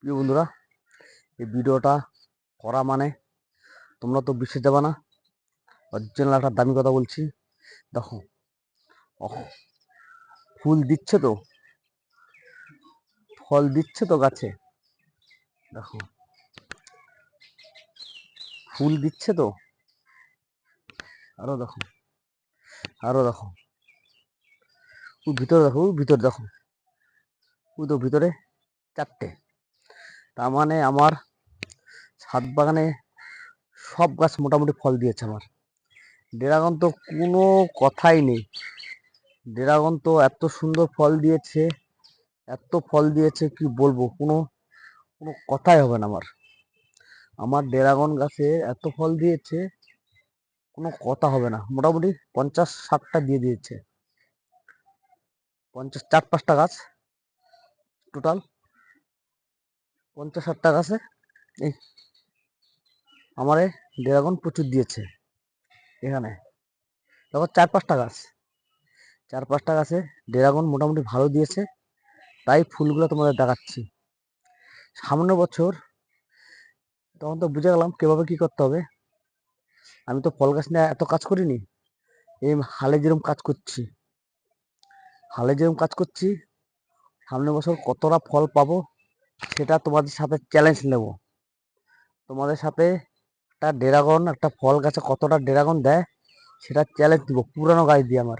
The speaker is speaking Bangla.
প্রিয় বন্ধুরা, এই ভিডিওটা করা মানে তোমরা তো বিশ্বাস দেবে না। অরিজিনাল একটা দামি কথা বলছি। দেখো, ফুল দিচ্ছে তো, ফল দিচ্ছে তো গাছে। দেখো, ফুল দিচ্ছে তো। আরো দেখো, আরো দেখো, ওই ভিতরে দেখো, ওই ভিতরে দেখো, ওই তো ভিতরে চারটে। তার মানে আমার ছাদ বাগানে সব গাছ মোটামুটি ফল দিয়েছে আমার। ড্রাগন তো কোনো কথাই নেই। ড্রাগন তো এত সুন্দর ফল দিয়েছে, এত ফল দিয়েছে কি বলবো, কোনো কোনো কথাই হবে না আমার। আমার ড্রাগন গাছে এত ফল দিয়েছে, কোনো কথা হবে না। মোটামুটি 50-60টা দিয়ে দিয়েছে। 4-5টা গাছ টোটাল, 50-60টা গাছে এই আমারে ড্রাগন প্রচুর দিয়েছে। এখানে দেখো, 4-5টা গাছ, 4-5টা গাছে ড্রাগন মোটামুটি ভালো দিয়েছে। তাই ফুলগুলো তোমাদের দেখাচ্ছি। সামনের বছর তখন তো বুঝে গেলাম কিভাবে কি করতে হবে। আমি তো ফল গাছ নিয়ে এত কাজ করিনি। এই হালে যেরকম কাজ করছি, সামনের বছর কতটা ফল পাবো সেটা তোমাদের সাথে চ্যালেঞ্জ নেব। তোমাদের সাথে একটা ফল গাছে কতটা ড্রাগন দেয় সেটা চ্যালেঞ্জ দিব পুরানো গাছ দিয়ে আমার।